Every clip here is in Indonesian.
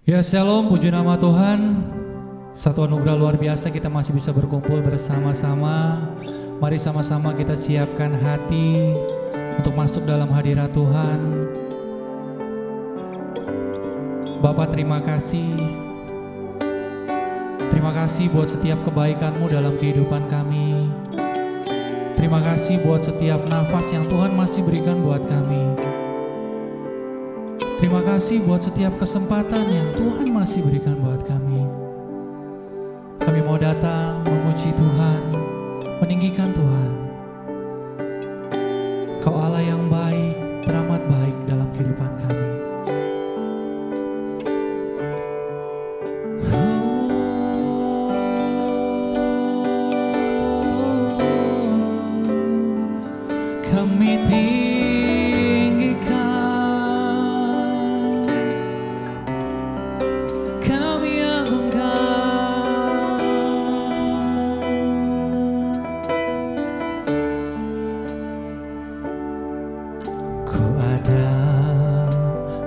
Ya shalom, puji nama Tuhan. Satu anugerah luar biasa kita masih bisa berkumpul bersama-sama. Mari sama-sama kita siapkan hati untuk masuk dalam hadirat Tuhan. Bapa, terima kasih. Terima kasih buat setiap kebaikan-Mu dalam kehidupan kami. Terima kasih buat setiap nafas yang Tuhan masih berikan buat kami. Terima kasih buat setiap kesempatan yang Tuhan masih berikan buat kami. Kami mau datang memuji Tuhan, meninggikan Tuhan. Kau Allah yang baik, teramat baik dalam kehidupan kami. Kami tinggikan, kami agungkan. Ku ada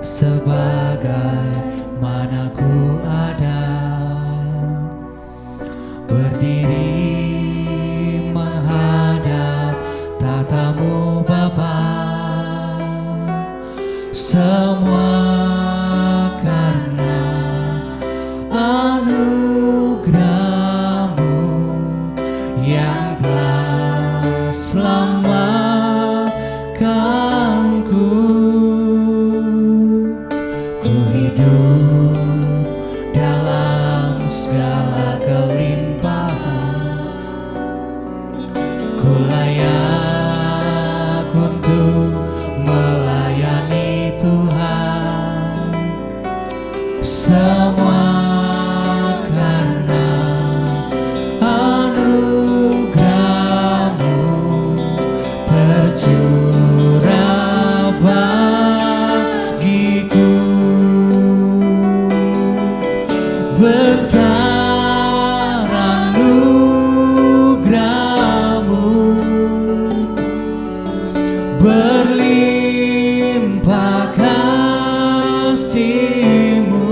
sebagai mana ku ada, berdiri menghadap tatamu Bapa. Semua karena anugerah-Mu yang telah selamatkanku. Ku hidup dalam segala kelimpahan, ku layak untuk melayani Tuhan. Semua karena anugerah-Mu tercurah bagiku. Besar anugerah-Mu, berlimpah kasih-Mu.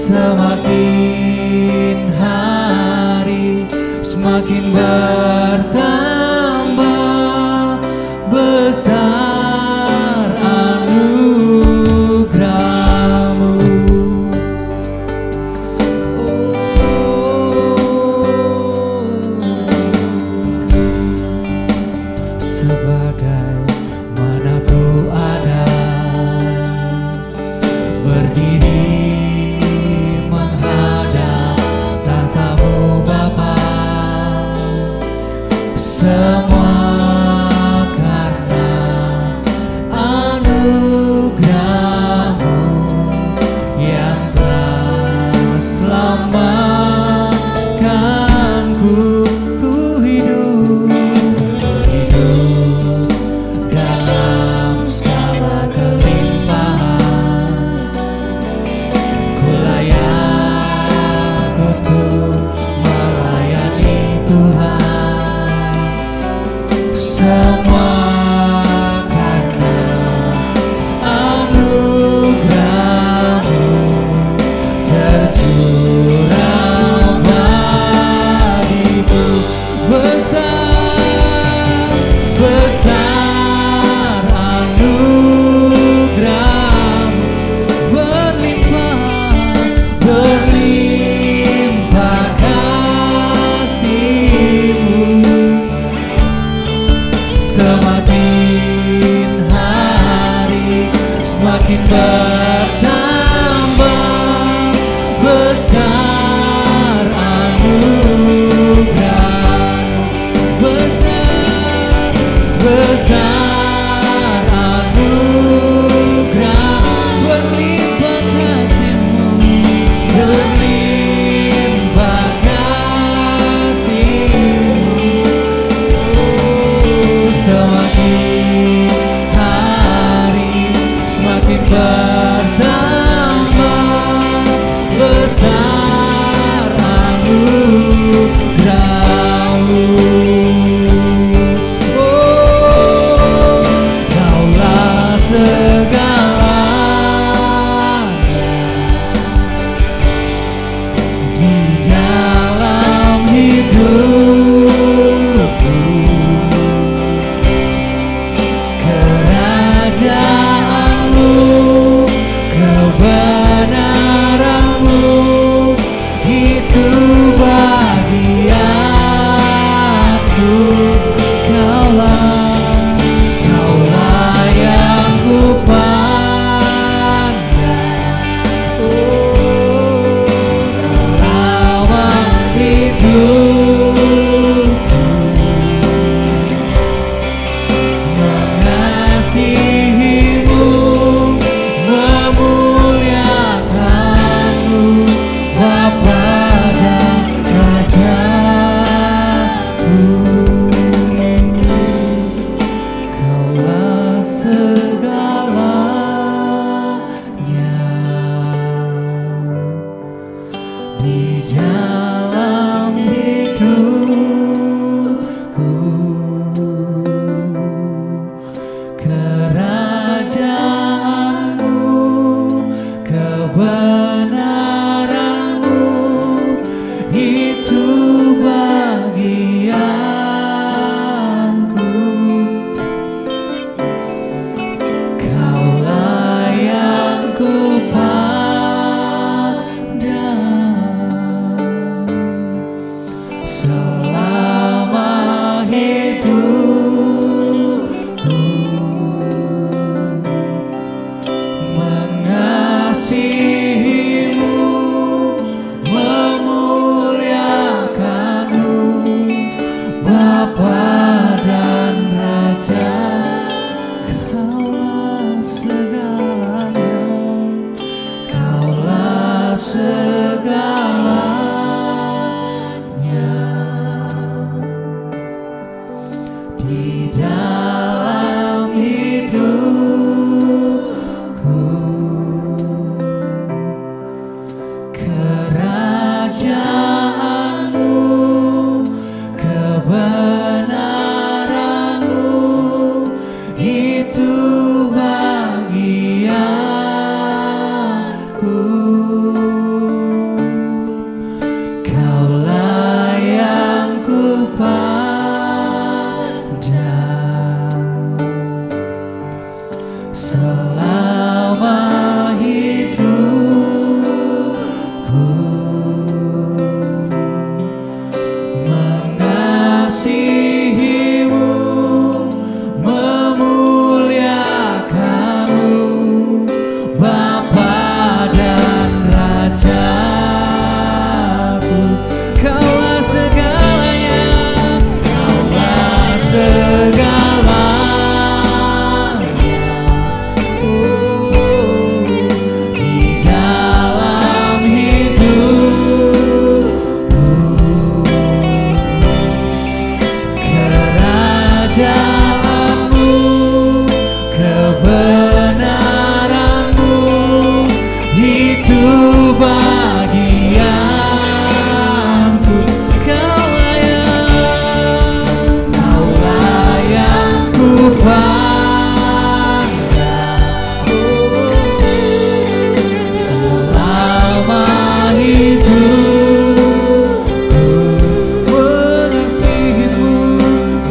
Semakin hari semakin bertambah besar anugerah-Mu. Sebagai mana ku ada, berdiri menghadap tatamu Bapa. Semua karena anugerah-Mu yang telah selamatkanku. Ku hidup dalam segala kelimpahan, ku layak untuk melayani Tuhan. Semua karena anugerah-Mu tercurah bagiku. Besar anugerah-Mu, berlimpah kasih-Mu. Semakin hari semakin bertambah besar anugerah-Mu. Besar anugerah, berlimpah kasih-Mu, berlimpah kasih-Mu. Semakin hari semakin bertambah besar anugerah-Mu. Kaulah segala di dalam hidupku. Kerajaanmu, kebenaranmu, itu bagianku. Kaulah yang ku pandang selama hidupku, mengasihimu, memuliakanmu, Bapa dan Rajaku. Kaulah segalanya, kaulah segalanya. Di dalam hidupku, kerajaanmu, kebenaranmu, itu bagianku. Kaulah yang ku pandang selama hidupku,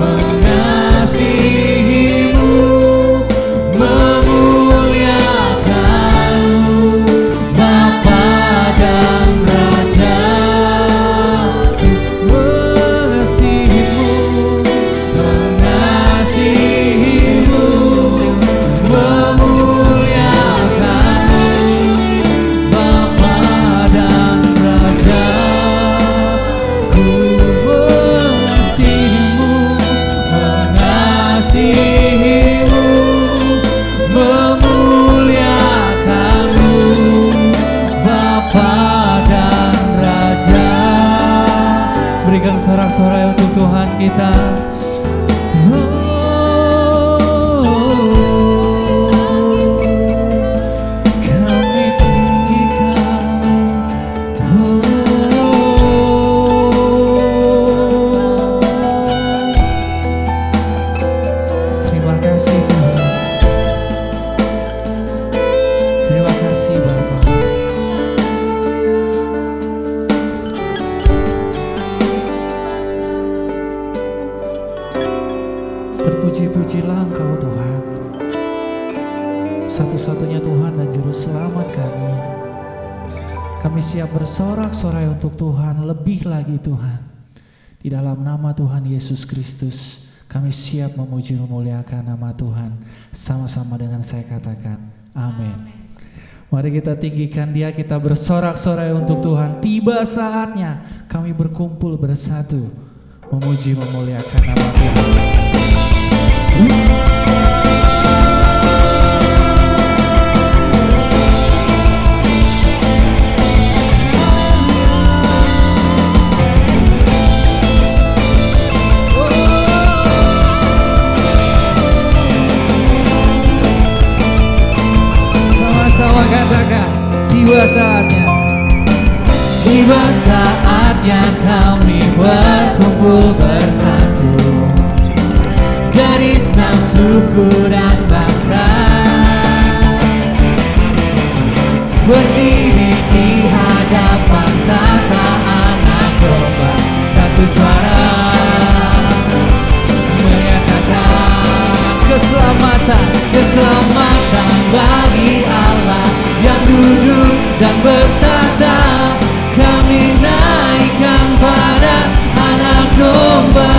mengasihimu, memuliakanmu, Bapa dan Rajaku. Mengasihimu, memuliakanmu, Bapa dan Rajaku. Mengasihimu, memuliakanmu, Bapa dan Raja. Berikan sorak-sorai untuk Tuhan kita. Kami tinggikan. Terima kasih Tuhan. Terima kasih Bapa. Terpuji-pujilah Engkau Tuhan, satu-satunya Tuhan dan Juru Selamat kami. Kami siap bersorak-sorai untuk Tuhan, lebih lagi Tuhan. Di dalam nama Tuhan Yesus Kristus, kami siap memuji memuliakan nama Tuhan. Sama-sama dengan saya katakan, amin. Mari kita tinggikan Dia, kita bersorak-sorai untuk Tuhan. Tiba saatnya kami berkumpul bersatu, memuji memuliakan nama Tuhan. Sama-sama katakan, tiba saatnya. Tiba saatnya kami berkumpul bersatu dari senang suku dan bangsa, berdiri di hadapan tata anak domba, satu suara menyatakan keselamatan, keselamatan bagi Allah yang duduk dan bertata. Kami naikkan pada anak domba,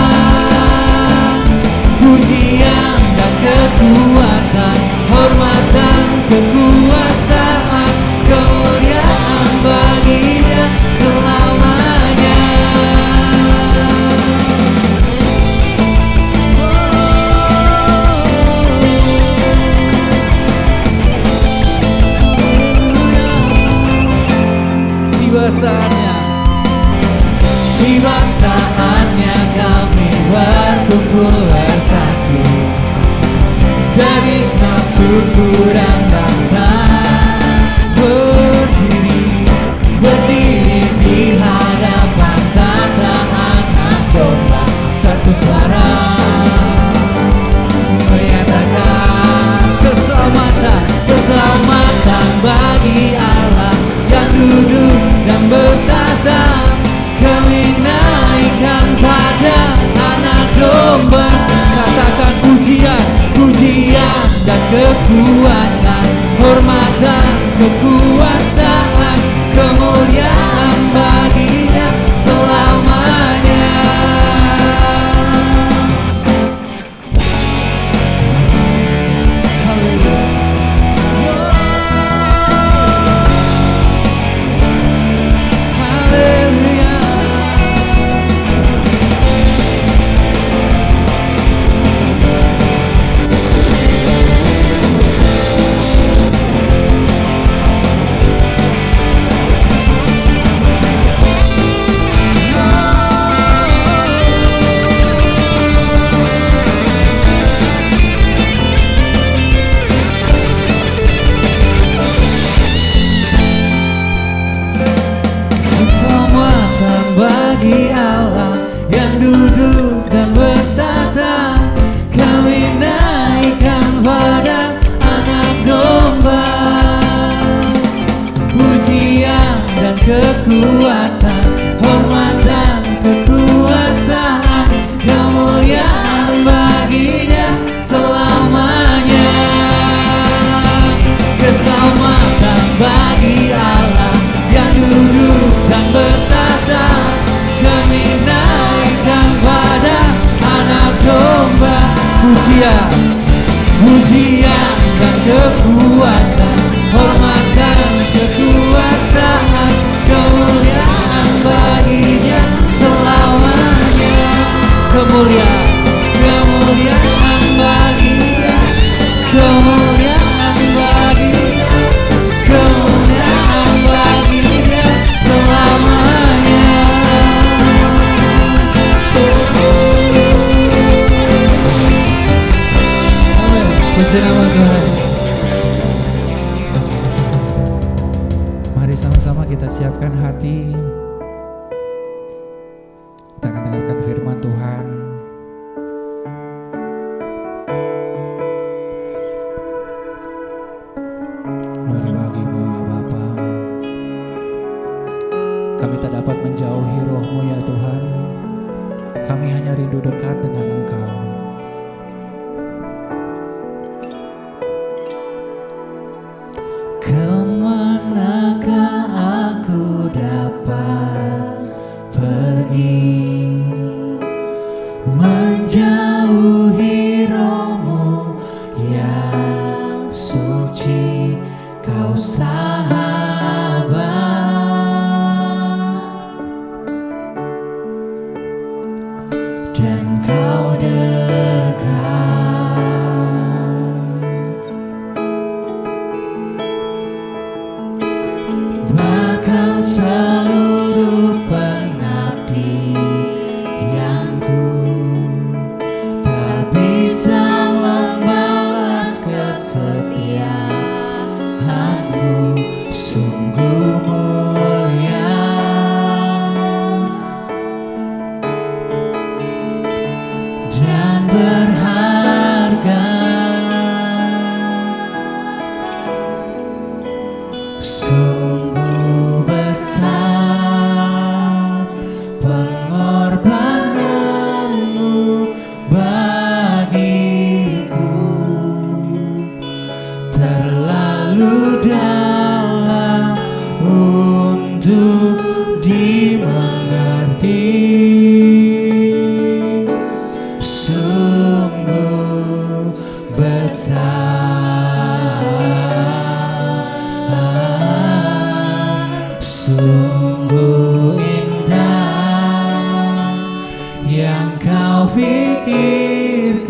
pujian dan kekuatan, hormat dan kekuasaan, kemuliaan bagi-Nya selamanya. suku dan bangsa berdiri di hadapan tata anak domba, satu suara menyatakan keselamatan bagi Allah yang duduk dan bertata. Kami naikkan pada anak domba. Katakan pujian, pujian dan kekuatan, hormat dan kekuasaan, kemuliaan baginya selamanya. Haleluya. Haleluya. Keselamatan bagi Allah yang duduk dan bertata. Kami naikkan pada anak domba. Pujian dan kekuatan, hormat dan kekuasaan, kemuliaan baginya selamanya. Keselamatan bagi Allah yang duduk dan bertata. Kami naikkan pada anak domba. Pujian, pujian dan kekuatan, hormat dan kekuasaan, kemuliaan baginya selamanya. Kemuliaan, kemuliaan baginya, kemuliaan baginya, kemuliaan baginya selamanya. Puji nama Tuhan. Mari sama-sama kita siapkan hati. Kita akan dengarkan firman Tuhan. Glory bagimu ya Bapa. Kami tak dapat menjauhi roh-Mu ya Tuhan. Kami hanya rindu dekat dengan Engkau. Kemanakah aku dapat pergi, menjauhi roh-Mu yang suci, Kau sahabat, dan Kau dekat. Bahkan seluruh pengabdianku tak bisa membalas kesetiaan-Mu, sungguh mulia dan berharga. Sungguh besar pengorbanan-Mu bagiku, terlalu dalam untuk dimengerti. Sungguh besar, sungguh indah yang Kau pikirkan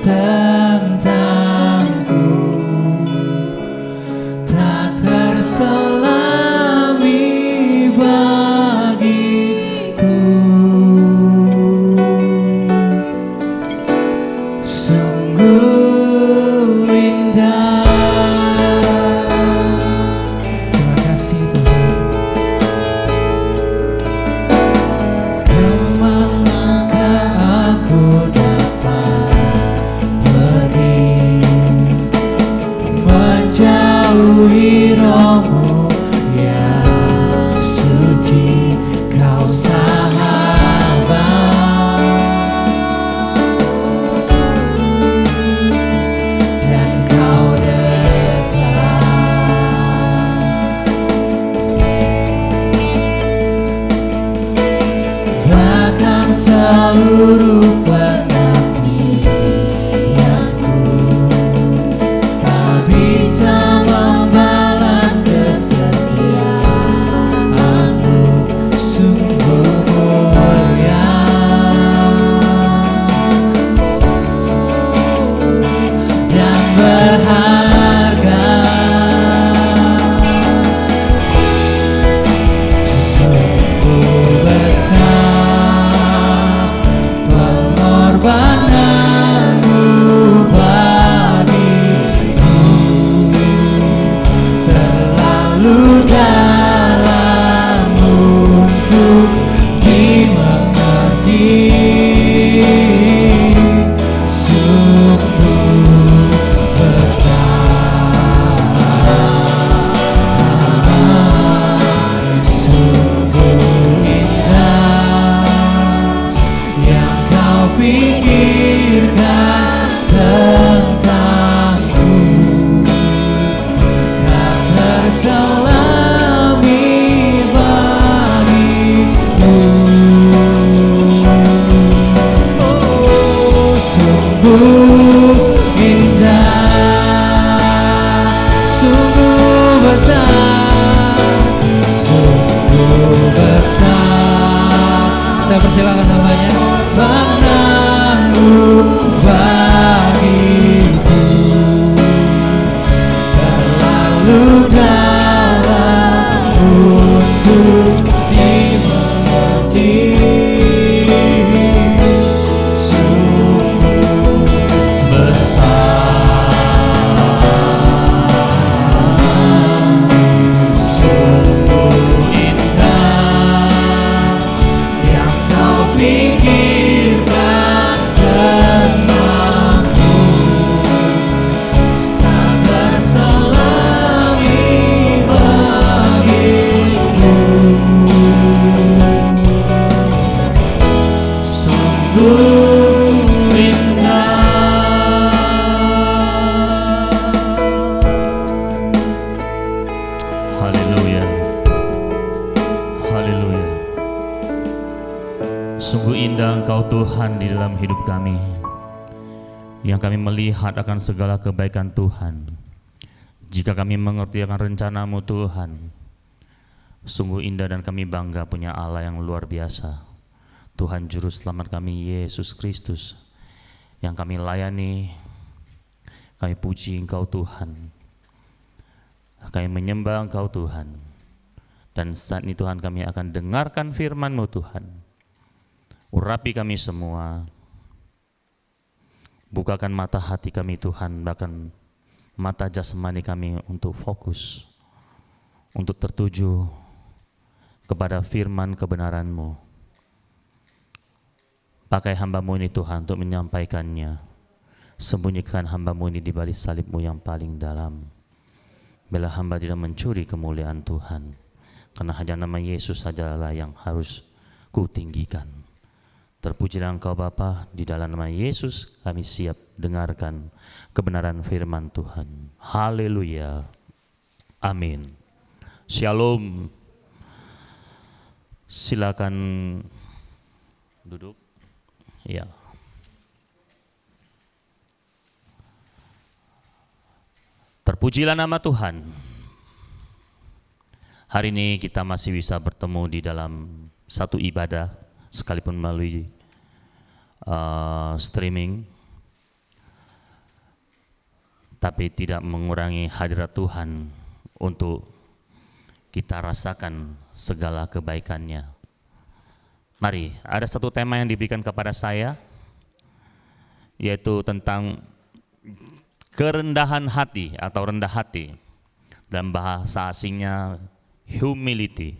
tentangku, tak terselami bagiku. Sungguh indah seluruh pengabdianku. Kau bisa membalas kesetiaanmu, sungguh mulia dan berharga. Sungguh besar pengorbananmu bagiku, terlalu dalam untuk dimengerti. Sungguh besar, sungguh indah yang kau pikirkan tentangku, tak terselami bagiku. Oh, sungguh indah, sungguh besar, sungguh besar. Saya persilakan namanya. Pengorbananmu bagiku, terlalu dalam untuk dimengerti. Sungguh besar, sungguh indah yang kau pikirkan tentangku, tak terselami bagiku. Sungguh indah. Haleluya. Haleluya. Sungguh indah Engkau Tuhan di dalam hidup kami, yang kami melihat akan segala kebaikan Tuhan. Jika kami mengerti akan rencana-Mu Tuhan, sungguh indah dan kami bangga punya Allah yang luar biasa. Tuhan Juru Selamat kami Yesus Kristus yang kami layani, kami puji Engkau Tuhan, kami menyembah Engkau Tuhan. Dan saat ini Tuhan kami akan dengarkan firman-Mu Tuhan. Urapi kami semua, bukakan mata hati kami Tuhan, bahkan mata jasmani kami untuk fokus, untuk tertuju kepada firman kebenaran-Mu. Pakai hamba-Mu ini Tuhan untuk menyampaikannya. Sembunyikan hamba-Mu ini di balik salib-Mu yang paling dalam. Bila hamba tidak mencuri kemuliaan Tuhan, karena hanya nama Yesus sajalah yang harus kutinggikan. Terpujilah Engkau Bapa, di dalam nama Yesus kami siap dengarkan kebenaran firman Tuhan. Haleluya. Amin. Shalom. Silakan duduk. Ya. Terpujilah nama Tuhan. Hari ini kita masih bisa bertemu di dalam satu ibadah, sekalipun melalui streaming, tapi tidak mengurangi hadirat Tuhan untuk kita rasakan segala kebaikannya. Mari, ada satu tema yang diberikan kepada saya, yaitu tentang kerendahan hati atau rendah hati. Dalam bahasa asingnya humility,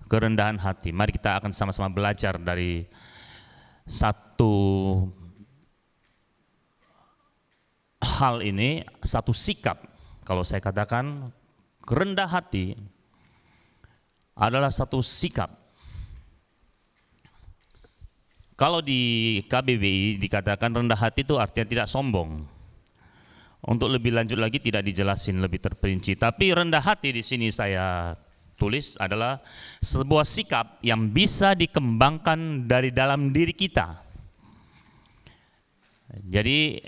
kerendahan hati. Mari kita akan sama-sama belajar dari satu hal ini, satu sikap. Kalau saya katakan rendah hati adalah satu sikap. Kalau di KBBI dikatakan rendah hati itu artinya tidak sombong. Untuk lebih lanjut lagi tidak dijelasin lebih terperinci, tapi rendah hati di sini saya tulis adalah sebuah sikap yang bisa dikembangkan dari dalam diri kita. Jadi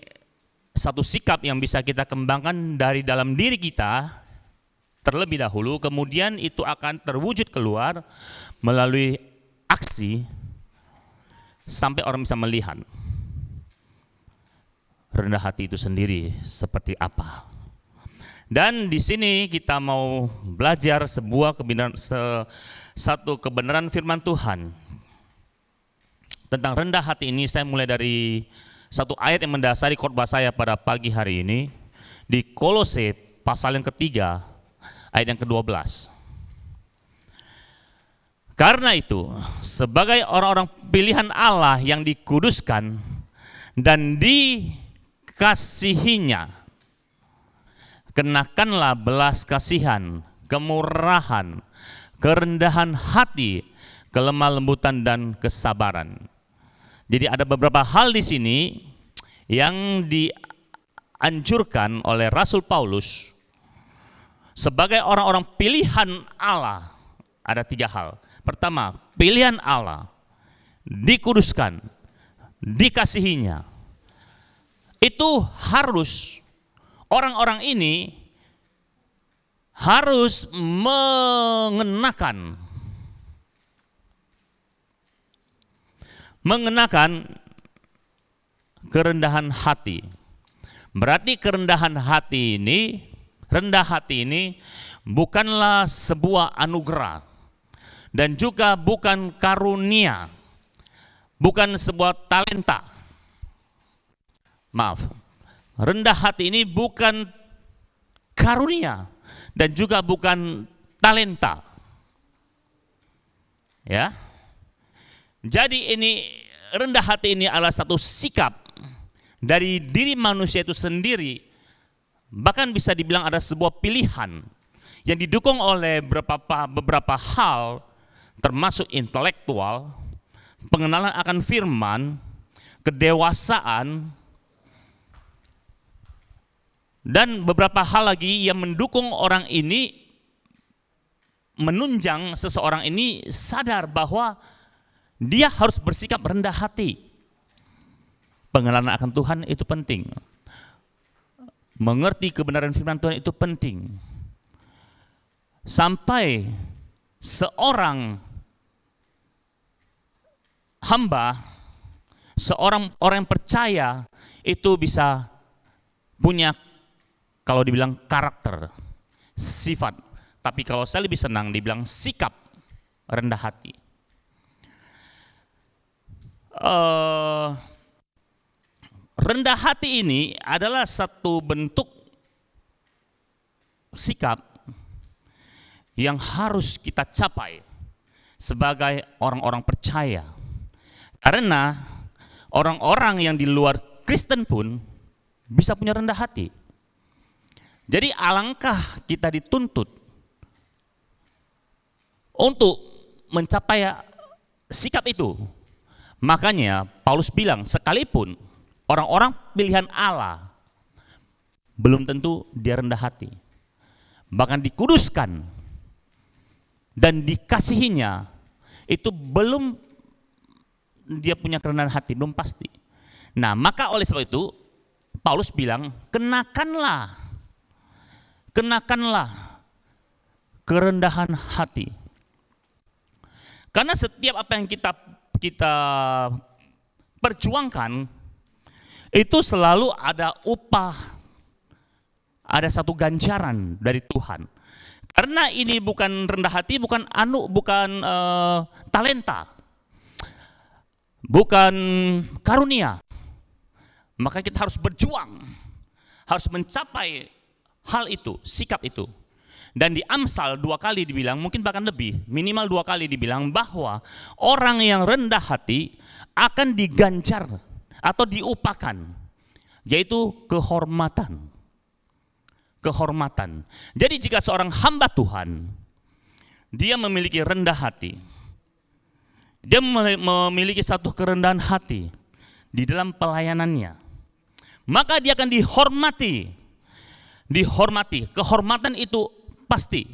satu sikap yang bisa kita kembangkan dari dalam diri kita terlebih dahulu, kemudian itu akan terwujud keluar melalui aksi sampai orang bisa melihat rendah hati itu sendiri seperti apa. Dan di sini kita mau belajar satu kebenaran firman Tuhan tentang rendah hati ini. Saya mulai dari satu ayat yang mendasari khotbah saya pada pagi hari ini di Kolose pasal yang ketiga ayat yang ke-12. Karena itu, sebagai orang-orang pilihan Allah yang dikuduskan dan dikasihinya, kenakanlah belas kasihan, kemurahan, kerendahan hati, kelemah lembutan dan kesabaran. Jadi ada beberapa hal di sini yang dianjurkan oleh Rasul Paulus sebagai orang-orang pilihan Allah. Ada 3 hal. Pertama, pilihan Allah, dikuduskan, dikasihinya. Itu harus orang-orang ini harus mengenakan kerendahan hati. Berarti rendah hati ini bukanlah sebuah anugerah dan juga bukan karunia, bukan sebuah talenta. Maaf, rendah hati ini bukan karunia dan juga bukan talenta. Ya. Jadi ini rendah hati ini adalah satu sikap dari diri manusia itu sendiri, bahkan bisa dibilang ada sebuah pilihan yang didukung oleh beberapa hal, termasuk intelektual, pengenalan akan firman, kedewasaan, dan beberapa hal lagi yang mendukung orang ini, menunjang seseorang ini sadar bahwa dia harus bersikap rendah hati. Pengenalan akan Tuhan itu penting. Mengerti kebenaran firman Tuhan itu penting. Sampai seorang hamba, seorang orang yang percaya itu bisa punya, kalau dibilang karakter, sifat. Tapi kalau saya lebih senang dibilang sikap rendah hati. Rendah hati ini adalah satu bentuk sikap yang harus kita capai sebagai orang-orang percaya. Karena orang-orang yang di luar Kristen pun bisa punya rendah hati. Jadi alangkah kita dituntut untuk mencapai sikap itu. Makanya Paulus bilang, sekalipun orang-orang pilihan Allah belum tentu dia rendah hati. Bahkan dikuduskan dan dikasihinya, itu belum dia punya kerendahan hati, belum pasti. Nah, maka oleh sebab itu Paulus bilang, kenakanlah kerendahan hati. Karena setiap apa yang kita perjuangkan itu selalu ada upah, ada satu ganjaran dari Tuhan. Karena ini bukan rendah hati, bukan talenta, bukan karunia. Maka kita harus berjuang, harus mencapai hal itu, sikap itu. Dan di Amsal 2 kali dibilang, mungkin bahkan lebih, minimal 2 kali dibilang bahwa orang yang rendah hati akan diganjar atau diupakan, yaitu kehormatan. Kehormatan. Jadi jika seorang hamba Tuhan, dia memiliki rendah hati, dia memiliki satu kerendahan hati di dalam pelayanannya, maka dia akan dihormati. Kehormatan itu pasti.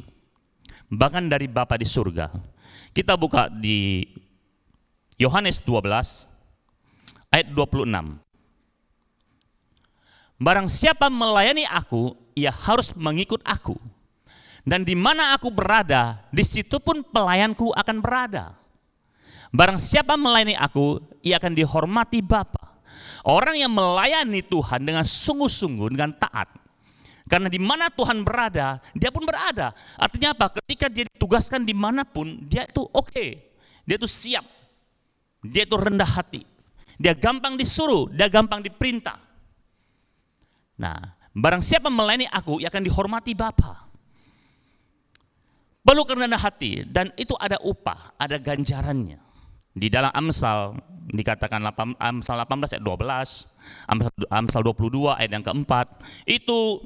bahkan dari Bapa di surga. Kita buka di Yohanes 12 ayat 26. Barang siapa melayani aku, ia harus mengikut aku. Dan di mana aku berada, di situ pun pelayanku akan berada. Barang siapa melayani aku, ia akan dihormati Bapa. Orang yang melayani Tuhan dengan sungguh-sungguh, dengan taat. Karena di mana Tuhan berada, dia pun berada. Artinya apa? Ketika dia ditugaskan dimanapun, dia itu oke. Dia itu siap. Dia itu rendah hati. Dia gampang disuruh, dia gampang diperintah. Nah, barang siapa melayani aku, ia akan dihormati Bapa. Perlu kerendahan hati, dan itu ada upah, ada ganjarannya. Di dalam Amsal dikatakan Amsal 18 ayat 12, Amsal 22 ayat yang keempat, itu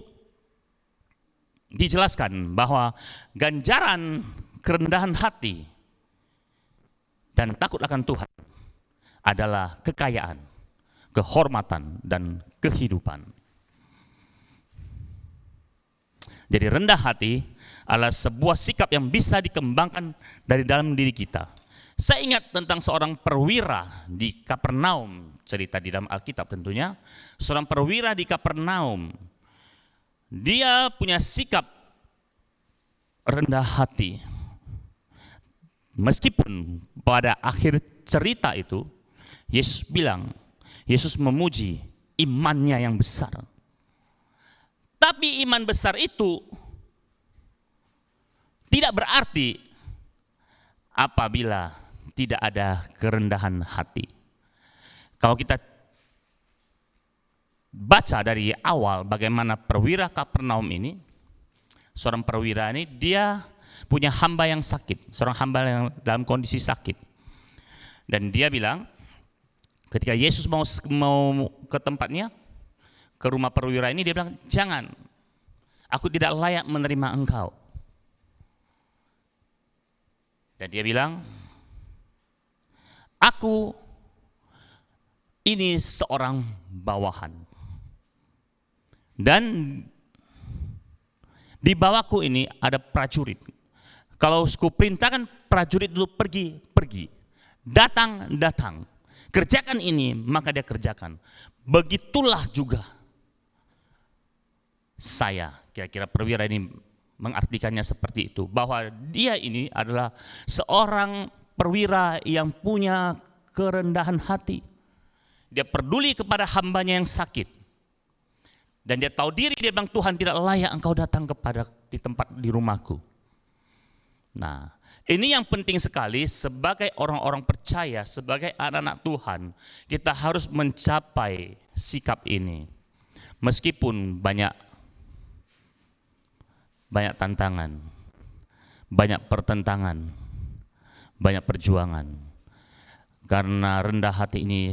dijelaskan bahwa ganjaran kerendahan hati dan takut akan Tuhan adalah kekayaan, kehormatan, dan kehidupan. Jadi rendah hati adalah sebuah sikap yang bisa dikembangkan dari dalam diri kita. Saya ingat tentang seorang perwira di Kapernaum, cerita di dalam Alkitab tentunya. Seorang perwira di Kapernaum, dia punya sikap rendah hati. Meskipun pada akhir cerita itu, Yesus memuji imannya yang besar. Tapi iman besar itu tidak berarti apabila tidak ada kerendahan hati. Kalau kita baca dari awal bagaimana perwira Kapernaum ini, seorang perwira ini dia punya hamba yang sakit, seorang hamba yang dalam kondisi sakit. Dan dia bilang, ketika Yesus mau ke tempatnya, ke rumah perwira ini, dia bilang, jangan, aku tidak layak menerima engkau. Dan dia bilang, aku ini seorang bawahan. Dan di bawahku ini ada prajurit. Kalau ku perintahkan prajurit itu pergi, datang, kerjakan ini, maka dia kerjakan. Begitulah juga saya, kira-kira perwira ini mengartikannya seperti itu, bahwa dia ini adalah seorang perwira yang punya kerendahan hati. Dia peduli kepada hambanya yang sakit. Dan dia tahu diri, dia bilang, Tuhan tidak layak engkau datang di tempat di rumahku. Nah, ini yang penting sekali sebagai orang-orang percaya, sebagai anak-anak Tuhan, kita harus mencapai sikap ini. Meskipun banyak tantangan, banyak pertentangan, banyak perjuangan. Karena rendah hati ini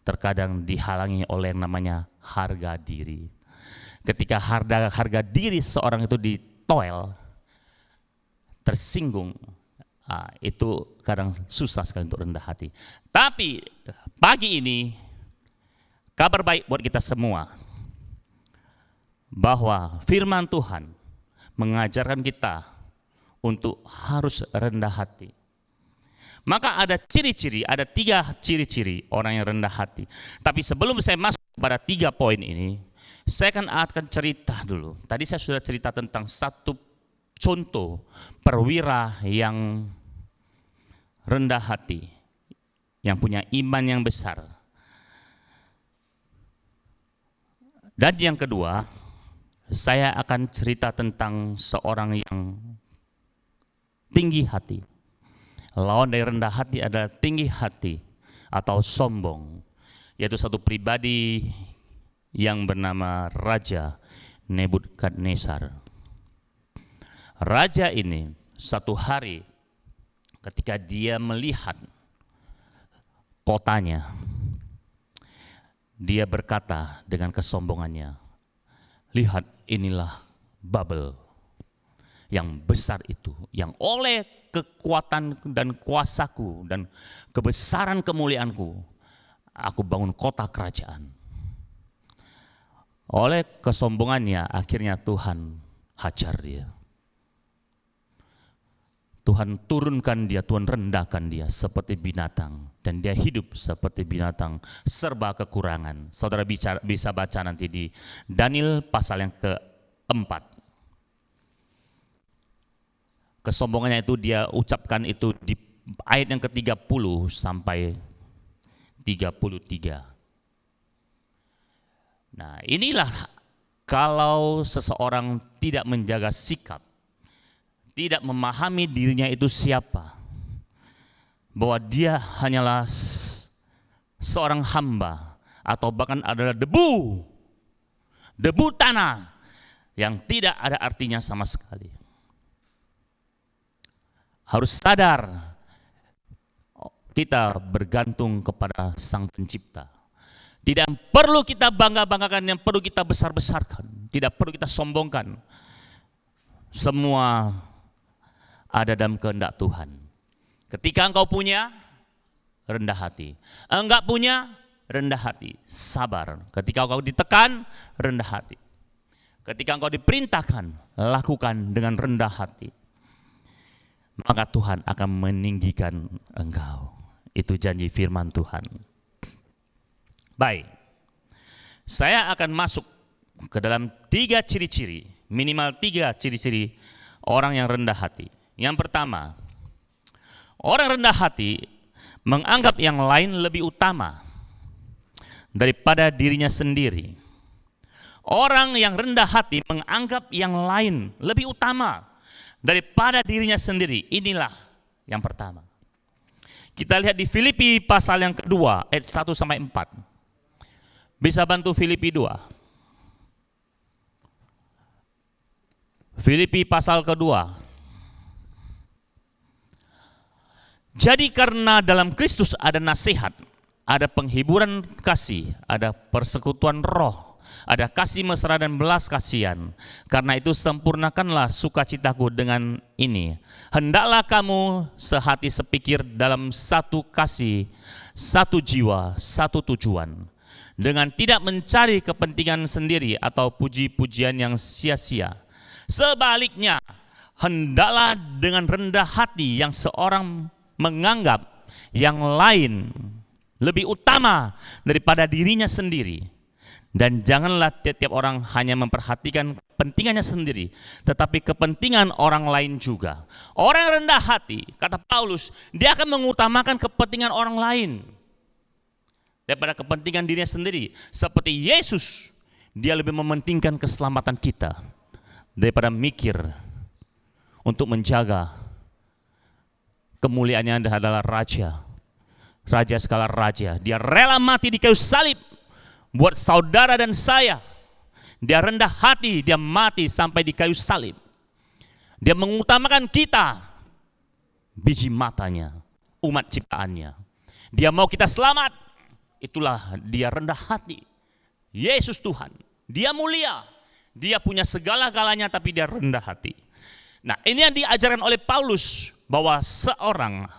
terkadang dihalangi oleh yang namanya harga diri. Ketika harga diri seorang itu ditoel, tersinggung, itu kadang susah sekali untuk rendah hati. Tapi pagi ini kabar baik buat kita semua, bahwa firman Tuhan mengajarkan kita untuk harus rendah hati. Maka ada ciri-ciri, ada 3 ciri-ciri orang yang rendah hati. Tapi sebelum saya masuk pada 3 poin ini, saya akan cerita dulu. Tadi saya sudah cerita tentang satu contoh perwira yang rendah hati, yang punya iman yang besar. Dan yang kedua, saya akan cerita tentang seorang yang tinggi hati. Lawan dari rendah hati adalah tinggi hati atau sombong, yaitu satu pribadi yang bernama Raja Nebukadnezar. Raja ini satu hari ketika dia melihat kotanya, dia berkata dengan kesombongannya, lihat, inilah Babel yang besar itu, yang oleh kekuatan dan kuasaku dan kebesaran kemuliaanku, aku bangun kota kerajaan. Oleh kesombongannya, akhirnya Tuhan hajar dia. Tuhan turunkan dia, Tuhan rendahkan dia seperti binatang. Dan dia hidup seperti binatang, serba kekurangan. Saudara bisa baca nanti di Daniel pasal yang keempat. Kesombongannya itu dia ucapkan itu di ayat yang ke-30 sampai 33. Nah, inilah kalau seseorang tidak menjaga sikap, tidak memahami dirinya itu siapa, bahwa dia hanyalah seorang hamba atau bahkan adalah debu tanah yang tidak ada artinya sama sekali. Harus sadar kita bergantung kepada Sang Pencipta. Tidak perlu kita bangga-banggakan, yang perlu kita besar-besarkan, tidak perlu kita sombongkan. Semua ada dalam kehendak Tuhan. Ketika engkau punya, rendah hati. Enggak punya, rendah hati, sabar. Ketika engkau ditekan, rendah hati. Ketika engkau diperintahkan, lakukan dengan rendah hati. Maka Tuhan akan meninggikan engkau. Itu janji firman Tuhan. Baik, saya akan masuk ke dalam 3 ciri-ciri, minimal 3 ciri-ciri orang yang rendah hati. Yang pertama, orang rendah hati menganggap yang lain lebih utama daripada dirinya sendiri. Orang yang rendah hati menganggap yang lain lebih utama daripada dirinya sendiri. Inilah yang pertama. Kita lihat di Filipi pasal yang kedua, ayat 1 sampai 4. Bisa bantu Filipi 2. Filipi pasal kedua. Jadi karena dalam Kristus ada nasihat, ada penghiburan kasih, ada persekutuan roh, ada kasih mesra dan belas kasihan. Karena itu sempurnakanlah sukacitaku dengan ini. Hendaklah kamu sehati sepikir dalam satu kasih, satu jiwa, satu tujuan. Dengan tidak mencari kepentingan sendiri atau puji-pujian yang sia-sia. Sebaliknya, hendaklah dengan rendah hati yang seorang menganggap yang lain lebih utama daripada dirinya sendiri. Dan janganlah tiap-tiap orang hanya memperhatikan kepentingannya sendiri, tetapi kepentingan orang lain juga. Orang yang rendah hati, kata Paulus, dia akan mengutamakan kepentingan orang lain daripada kepentingan dirinya sendiri. Seperti Yesus, dia lebih mementingkan keselamatan kita daripada mikir untuk menjaga kemuliaannya adalah raja segala raja. Dia rela mati di kayu salib buat saudara dan saya. Dia rendah hati, dia mati sampai di kayu salib. Dia mengutamakan kita, biji matanya, umat ciptaannya. Dia mau kita selamat. Itulah dia rendah hati. Yesus Tuhan, dia mulia, dia punya segala-galanya tapi dia rendah hati. Nah, ini yang diajarkan oleh Paulus, bahwa seorang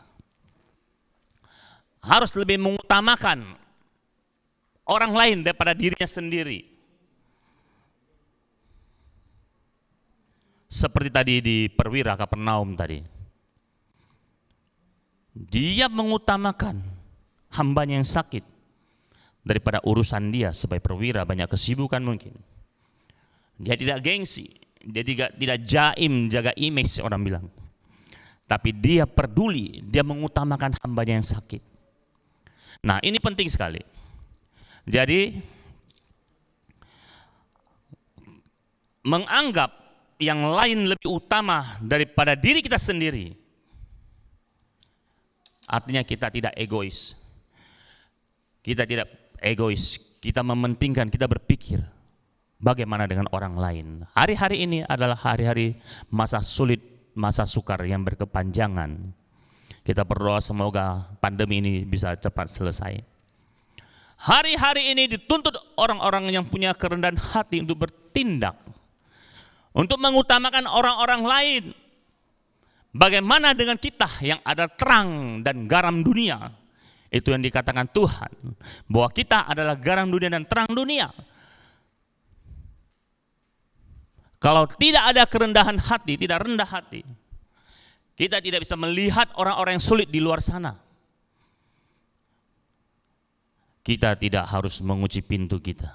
harus lebih mengutamakan orang lain daripada dirinya sendiri. Seperti tadi di perwira Kapernaum tadi. Dia mengutamakan hambanya yang sakit daripada urusan dia. Sebagai perwira banyak kesibukan mungkin. Dia tidak gengsi, dia tidak jaim, jaga image orang bilang. Tapi dia peduli, dia mengutamakan hambanya yang sakit. Nah, ini penting sekali. Jadi menganggap yang lain lebih utama daripada diri kita sendiri, artinya kita tidak egois. Kita tidak egois, kita mementingkan, kita berpikir bagaimana dengan orang lain. Hari-hari ini adalah hari-hari masa sulit, masa sukar yang berkepanjangan. Kita berdoa semoga pandemi ini bisa cepat selesai. Hari-hari ini dituntut orang-orang yang punya kerendahan hati untuk bertindak, untuk mengutamakan orang-orang lain. Bagaimana dengan kita yang ada terang dan garam dunia? Itu yang dikatakan Tuhan, bahwa kita adalah garam dunia dan terang dunia. Kalau tidak ada kerendahan hati, tidak rendah hati, Kita tidak bisa melihat orang-orang yang sulit di luar sana. Kita tidak harus mengunci pintu kita.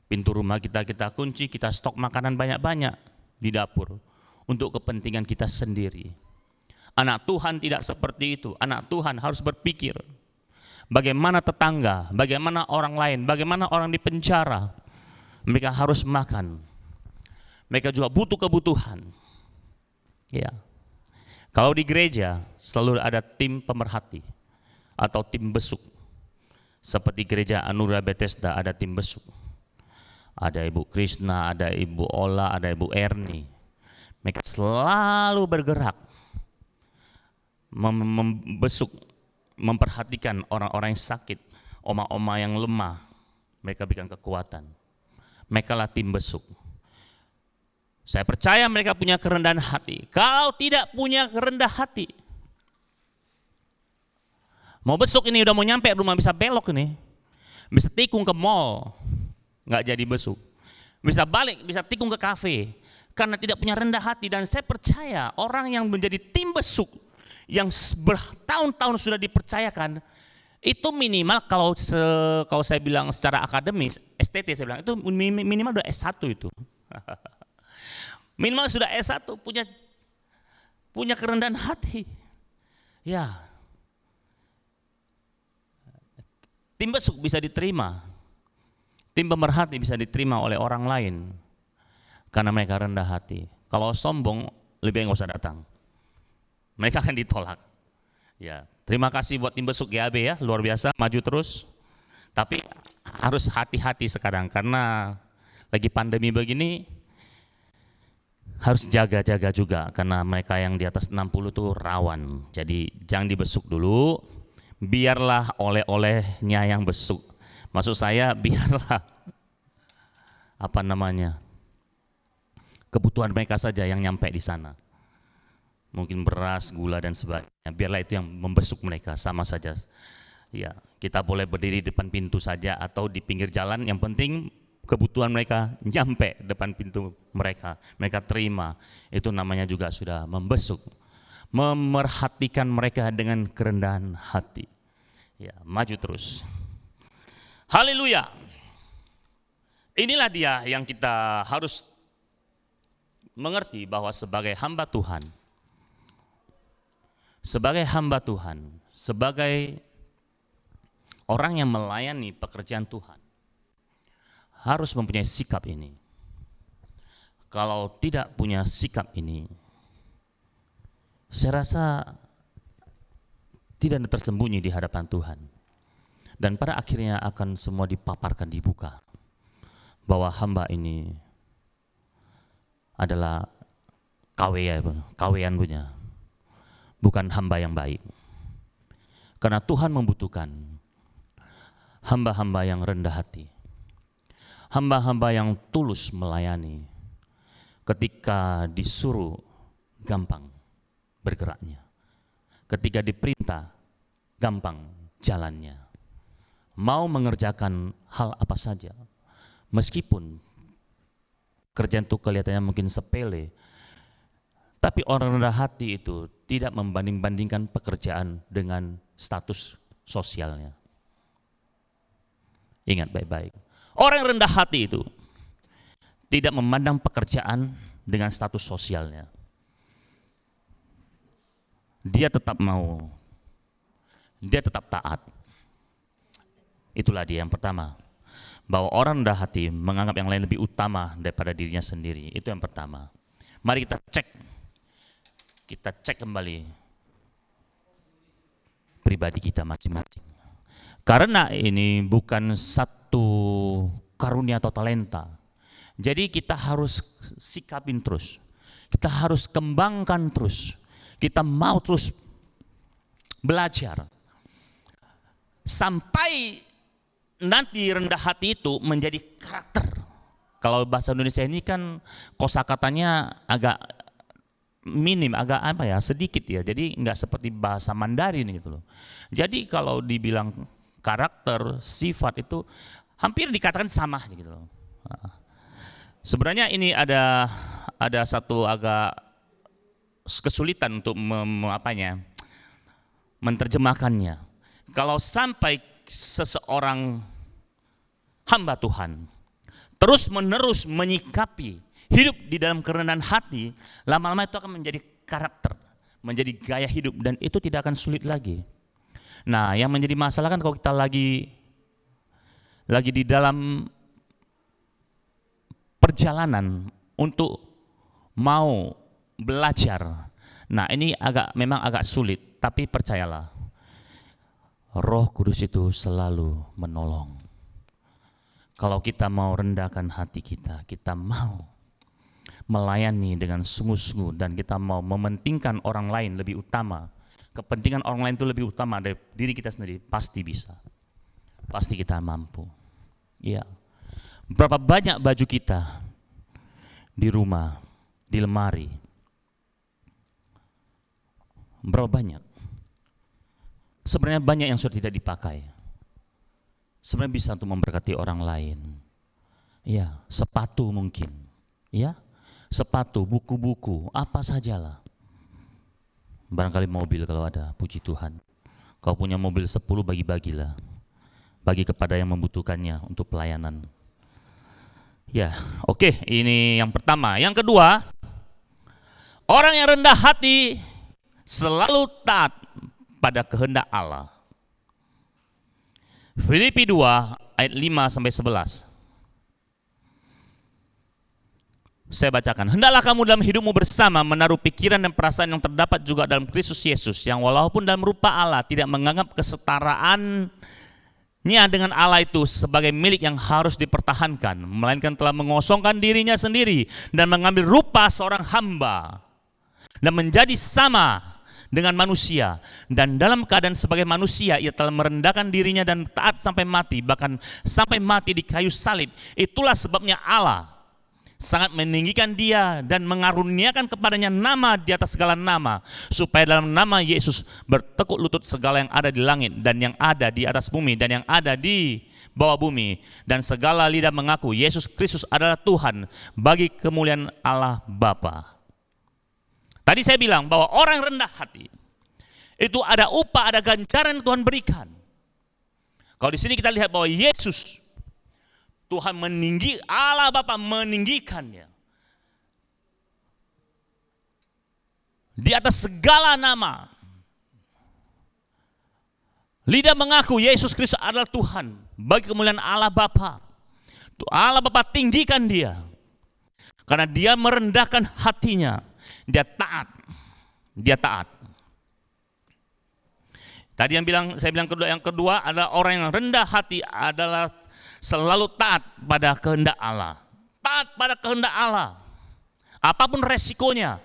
Pintu rumah kita kunci, kita stok makanan banyak-banyak di dapur untuk kepentingan kita sendiri. Anak Tuhan tidak seperti itu. Anak Tuhan harus berpikir bagaimana tetangga, bagaimana orang lain, bagaimana orang di penjara. Mereka harus makan. Mereka juga butuh kebutuhan. Ya. Kalau di gereja selalu ada tim pemerhati atau tim besuk. Seperti gereja Anugerah Bethesda ada tim besuk. Ada Ibu Krishna, ada Ibu Ola, ada Ibu Erni. Mereka selalu bergerak membesuk, memperhatikan orang-orang yang sakit, oma-oma yang lemah. Mereka berikan kekuatan. Mereka lah tim besuk. Saya percaya mereka punya kerendahan hati. Kalau tidak punya kerendahan hati, mau besuk ini udah mau nyampe rumah bisa belok ini, bisa tikung ke mall, nggak jadi besuk. Bisa balik, bisa tikung ke kafe, karena tidak punya rendah hati. Dan saya percaya orang yang menjadi tim besuk, yang bertahun-tahun sudah dipercayakan, itu minimal kalau saya bilang secara akademis, STT saya bilang, itu minimal udah S1 itu. Minimal sudah S1, punya kerendahan hati. Ya. Tim besuk bisa diterima. Tim pemerhati bisa diterima oleh orang lain karena mereka rendah hati. Kalau sombong, lebih baik nggak usah datang. Mereka akan ditolak. Ya, terima kasih buat tim besuk GAB ya, luar biasa, maju terus. Tapi harus hati-hati sekarang karena lagi pandemi begini, harus jaga-jaga juga karena mereka yang di atas 60 tuh rawan. Jadi jangan dibesuk dulu, biarlah oleh-olehnya yang besuk. Maksud saya biarlah kebutuhan mereka saja yang nyampe di sana. Mungkin beras, gula dan sebagainya. Biarlah itu yang membesuk mereka, sama saja. Ya, kita boleh berdiri di depan pintu saja atau di pinggir jalan, yang penting kebutuhan mereka nyampe depan pintu mereka. Mereka terima. Itu namanya juga sudah membesuk. Memerhatikan mereka dengan kerendahan hati. Ya, maju terus. Haleluya. Inilah dia yang kita harus mengerti bahwa sebagai hamba Tuhan, sebagai orang yang melayani pekerjaan Tuhan, harus mempunyai sikap ini. Kalau tidak punya sikap ini, saya rasa tidak ada tersembunyi di hadapan Tuhan. Dan pada akhirnya akan semua dipaparkan, dibuka. Bahwa hamba ini adalah kawean punya. Bukan hamba yang baik. Karena Tuhan membutuhkan hamba-hamba yang rendah hati. Hamba-hamba yang tulus melayani. Ketika disuruh gampang bergeraknya. Ketika diperintah gampang jalannya. Mau mengerjakan hal apa saja, meskipun kerjaan itu kelihatannya mungkin sepele, tapi orang rendah hati itu tidak membanding-bandingkan pekerjaan dengan status sosialnya. Ingat baik-baik, orang yang rendah hati itu tidak memandang pekerjaan dengan status sosialnya. Dia tetap mau, dia tetap taat. Itulah dia yang pertama, bahwa orang rendah hati menganggap yang lain lebih utama daripada dirinya sendiri. Itu yang pertama. Mari kita cek kembali pribadi kita masing-masing. Karena ini bukan satu karunia atau talenta. Jadi kita harus sikapin terus. Kita harus kembangkan terus. Kita mau terus belajar. Sampai nanti rendah hati itu menjadi karakter. Kalau bahasa Indonesia ini kan kosakatanya agak minim, agak sedikit ya. Jadi nggak seperti bahasa Mandarin gitu loh. Jadi kalau dibilang karakter, sifat itu hampir dikatakan sama gitu loh. Sebenarnya ini ada satu agak kesulitan untuk menerjemahkannya. Kalau sampai seseorang hamba Tuhan terus-menerus menyikapi hidup di dalam kerendahan hati, lama-lama itu akan menjadi karakter, menjadi gaya hidup, dan itu tidak akan sulit lagi. Nah, yang menjadi masalah kan kalau kita lagi di dalam perjalanan untuk mau belajar. Nah, ini memang agak sulit, tapi percayalah, Roh Kudus itu selalu menolong. Kalau kita mau rendahkan hati kita, kita mau melayani dengan sungguh-sungguh, dan kita mau mementingkan orang lain lebih utama, kepentingan orang lain itu lebih utama dari diri kita sendiri, pasti bisa. Pasti kita mampu. Ya. Berapa banyak baju kita di rumah, di lemari? Berapa banyak? Sebenarnya banyak yang sudah tidak dipakai. Sebenarnya bisa untuk memberkati orang lain. Ya, sepatu mungkin. Ya, sepatu, buku-buku, apa sajalah. Barangkali mobil kalau ada, puji Tuhan. Kau punya mobil 10, bagi-bagilah. Bagi kepada yang membutuhkannya untuk pelayanan. Ya, oke, ini yang pertama. Yang kedua, orang yang rendah hati selalu taat pada kehendak Allah. Filipi 2 ayat 5-11. Saya bacakan. Hendaklah kamu dalam hidupmu bersama menaruh pikiran dan perasaan yang terdapat juga dalam Kristus Yesus, yang walaupun dalam rupa Allah tidak menganggap kesetaraannya dengan Allah itu sebagai milik yang harus dipertahankan, melainkan telah mengosongkan dirinya sendiri dan mengambil rupa seorang hamba dan menjadi sama dengan manusia, dan dalam keadaan sebagai manusia ia telah merendahkan dirinya dan taat sampai mati, bahkan sampai mati di kayu salib. Itulah sebabnya Allah sangat meninggikan dia dan mengaruniakan kepadanya nama di atas segala nama, supaya dalam nama Yesus bertekuk lutut segala yang ada di langit dan yang ada di atas bumi dan yang ada di bawah bumi, dan segala lidah mengaku Yesus Kristus adalah Tuhan, bagi kemuliaan Allah Bapa. Tadi saya bilang bahwa orang rendah hati itu ada upah, ada ganjaran yang Tuhan berikan. Kalau di sini kita lihat bahwa Yesus, Tuhan Allah Bapa meninggikannya di atas segala nama. Lidah mengaku Yesus Kristus adalah Tuhan, bagi kemuliaan Allah Bapa. Allah Bapa tinggikan dia karena dia merendahkan hatinya. Dia taat. Tadi yang kedua adalah orang yang rendah hati adalah selalu taat pada kehendak Allah. Taat pada kehendak Allah. Apapun resikonya.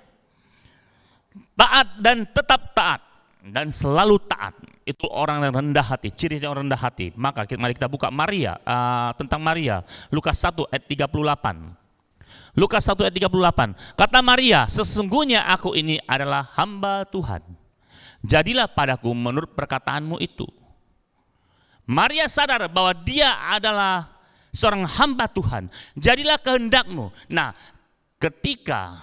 Taat dan tetap taat dan selalu taat. Itu orang yang rendah hati, ciri yang rendah hati. Maka mari kita buka tentang Maria, Lukas 1 ayat 38. Lukas 1 ayat 38. Kata Maria, sesungguhnya aku ini adalah hamba Tuhan. Jadilah padaku menurut perkataanmu itu. Maria sadar bahwa dia adalah seorang hamba Tuhan. Jadilah kehendakmu. Nah, ketika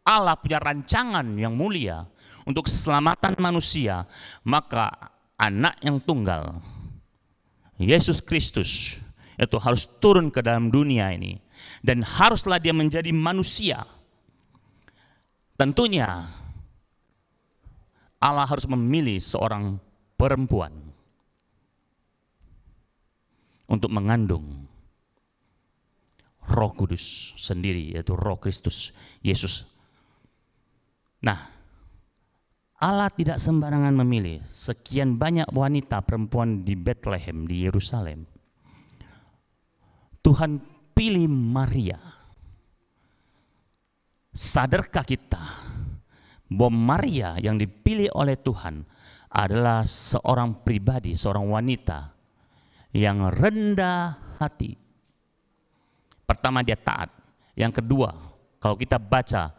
Allah punya rancangan yang mulia untuk keselamatan manusia, maka anak yang tunggal, Yesus Kristus, itu harus turun ke dalam dunia ini. Dan haruslah dia menjadi manusia. Tentunya Allah harus memilih seorang perempuan untuk mengandung Roh Kudus sendiri, yaitu Roh Kristus Yesus. Nah, Allah tidak sembarangan memilih sekian banyak wanita perempuan di Bethlehem, di Yerusalem. Tuhan pilih Maria. Sadarkah kita bahwa Maria yang dipilih oleh Tuhan adalah seorang pribadi, seorang wanita yang rendah hati? Pertama, dia taat. Yang kedua, kalau kita baca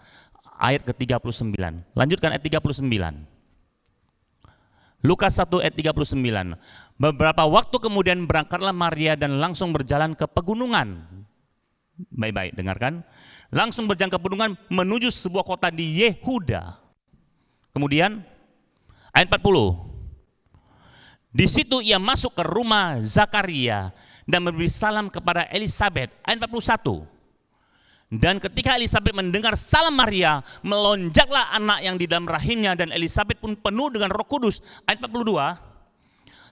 ayat ke-39, lanjutkan ayat 39. Lukas 1 ayat 39. Beberapa waktu kemudian berangkatlah Maria dan langsung berjalan ke pegunungan. Baik-baik, dengarkan. Langsung berjalan ke pedungan menuju sebuah kota di Yehuda. Kemudian ayat 40. Di situ ia masuk ke rumah Zakaria dan memberi salam kepada Elisabet. Ayat 41. Dan ketika Elisabet mendengar salam Maria, melonjaklah anak yang di dalam rahimnya, dan Elisabet pun penuh dengan Roh Kudus. Ayat 42.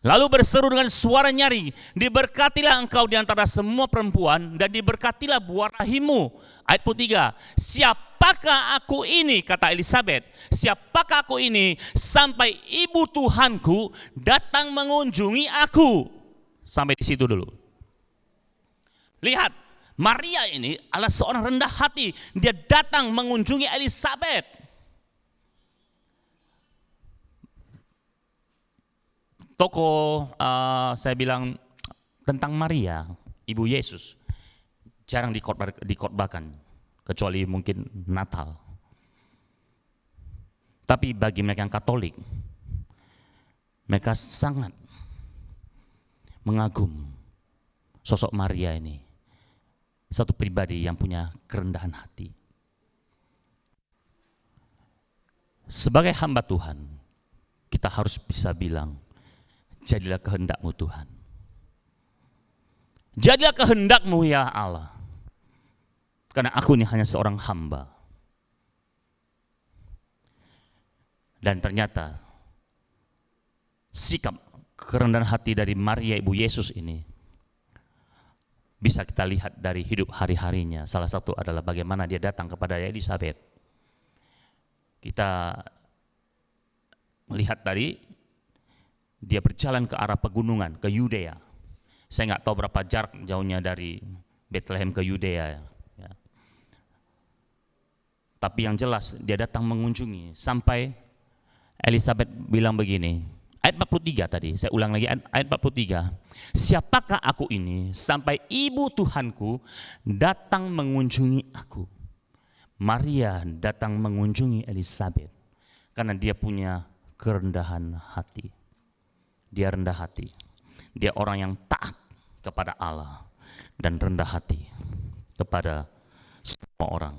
Lalu berseru dengan suara nyaring, diberkatilah engkau di antara semua perempuan, dan diberkatilah buah rahimmu. Ayat 43. Siapakah aku ini, kata Elisabet, siapakah aku ini sampai ibu Tuhanku datang mengunjungi aku. Sampai di situ dulu. Lihat, Maria ini adalah seorang rendah hati. Dia datang mengunjungi Elisabet. Tokoh saya bilang tentang Maria, ibu Yesus, jarang dikhotbahkan, kecuali mungkin Natal. Tapi bagi mereka yang Katolik, mereka sangat mengagum sosok Maria ini. Satu pribadi yang punya kerendahan hati. Sebagai hamba Tuhan, kita harus bisa bilang, jadilah kehendak-Mu Tuhan. Jadilah kehendak-Mu ya Allah. Karena aku ini hanya seorang hamba. Dan ternyata sikap kerendahan hati dari Maria ibu Yesus ini bisa kita lihat dari hidup hari-harinya. Salah satu adalah bagaimana dia datang kepada Elisabet. Kita melihat tadi dia berjalan ke arah pegunungan, ke Yudea. Saya nggak tahu berapa jarak jauhnya dari Bethlehem ke Yudea. Ya. Tapi yang jelas dia datang mengunjungi sampai Elisabet bilang begini. Ayat 43 tadi, saya ulang lagi ayat 43. Siapakah aku ini sampai ibu Tuhanku datang mengunjungi aku? Maria datang mengunjungi Elisabet karena dia punya kerendahan hati. Dia rendah hati. Dia orang yang taat kepada Allah dan rendah hati kepada semua orang.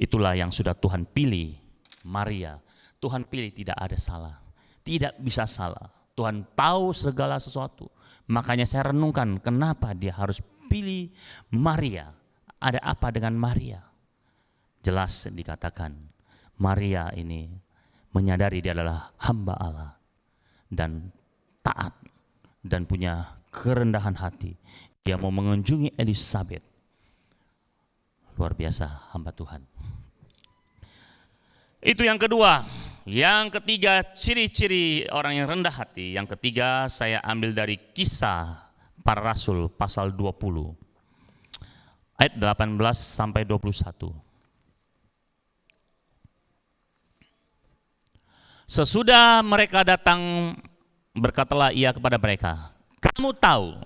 Itulah yang sudah Tuhan pilih Maria. Tuhan pilih tidak ada salah. Tidak bisa salah. Tuhan tahu segala sesuatu. Makanya saya renungkan kenapa dia harus pilih Maria. Ada apa dengan Maria? Jelas dikatakan Maria ini menyadari dia adalah hamba Allah dan taat dan punya kerendahan hati. Dia mau mengunjungi Elisabet. Luar biasa hamba Tuhan. Itu yang kedua. Yang ketiga, ciri-ciri orang yang rendah hati. Yang ketiga saya ambil dari Kisah Para Rasul pasal 20 ayat 18 sampai 21. Sesudah mereka datang, berkatalah ia kepada mereka, kamu tahu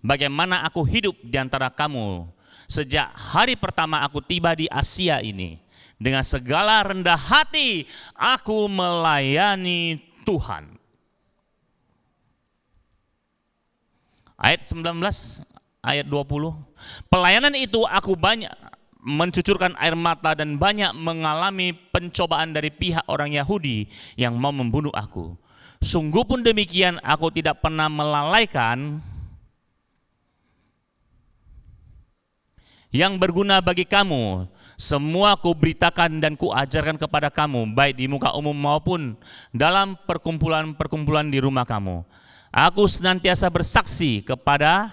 bagaimana aku hidup di antara kamu sejak hari pertama aku tiba di Asia ini. Dengan segala rendah hati aku melayani Tuhan. Ayat 19, ayat 20. Pelayanan itu aku banyak mencucurkan air mata dan banyak mengalami pencobaan dari pihak orang Yahudi yang mau membunuh aku. Sungguh pun demikian aku tidak pernah melalaikan yang berguna bagi kamu. Semua kuberitakan dan kuajarkan kepada kamu, baik di muka umum maupun dalam perkumpulan-perkumpulan di rumah kamu. Aku senantiasa bersaksi kepada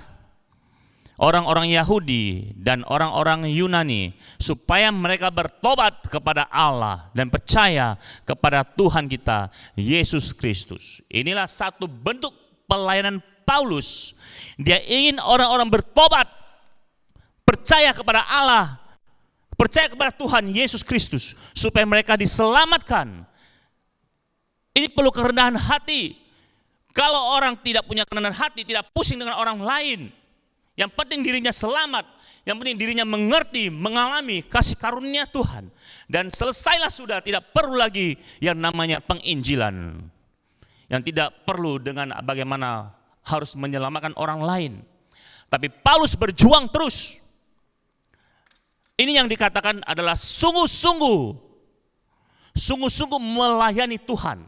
orang-orang Yahudi dan orang-orang Yunani supaya mereka bertobat kepada Allah dan percaya kepada Tuhan kita Yesus Kristus. Inilah satu bentuk pelayanan Paulus. Dia ingin orang-orang bertobat, percaya kepada Allah, percaya kepada Tuhan Yesus Kristus supaya mereka diselamatkan. Ini perlu kerendahan hati. Kalau orang tidak punya kerendahan hati, tidak pusing dengan orang lain. Yang penting dirinya selamat, yang penting dirinya mengerti, mengalami kasih karunia Tuhan. Dan selesailah sudah, tidak perlu lagi yang namanya penginjilan. Yang tidak perlu dengan bagaimana harus menyelamatkan orang lain. Tapi Paulus berjuang terus. Ini yang dikatakan adalah sungguh-sungguh melayani Tuhan.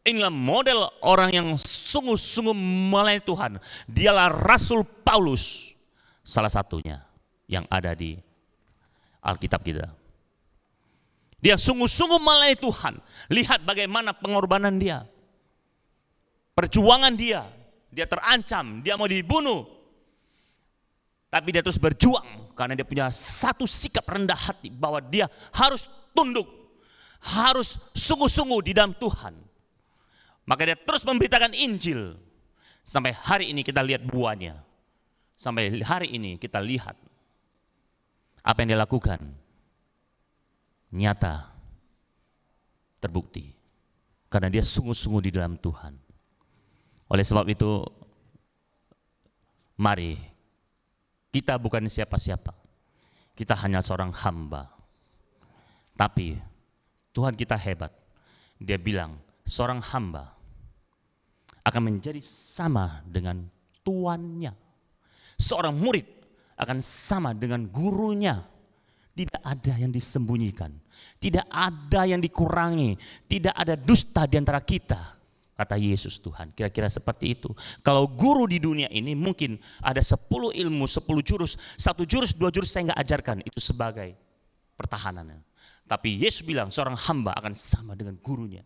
Inilah model orang yang sungguh-sungguh melayani Tuhan. Dialah Rasul Paulus, salah satunya yang ada di Alkitab kita. Dia sungguh-sungguh melayani Tuhan. Lihat bagaimana pengorbanan dia, perjuangan dia. Dia terancam, dia mau dibunuh, tapi dia terus berjuang karena dia punya satu sikap rendah hati bahwa dia harus tunduk, harus sungguh-sungguh di dalam Tuhan. Maka dia terus memberitakan Injil. Sampai hari ini kita lihat buahnya. Sampai hari ini kita lihat apa yang dia lakukan nyata, terbukti, karena dia sungguh-sungguh di dalam Tuhan. Oleh sebab itu, mari, kita bukan siapa-siapa. Kita hanya seorang hamba. Tapi Tuhan kita hebat. Dia bilang, seorang hamba akan menjadi sama dengan tuannya. Seorang murid akan sama dengan gurunya. Tidak ada yang disembunyikan. Tidak ada yang dikurangi. Tidak ada dusta di antara kita. Kata Yesus Tuhan, kira-kira seperti itu. Kalau guru di dunia ini mungkin ada 10 ilmu, 10 jurus, 1 jurus, 2 jurus saya nggak ajarkan, itu sebagai pertahanannya. Tapi Yesus bilang seorang hamba akan sama dengan gurunya.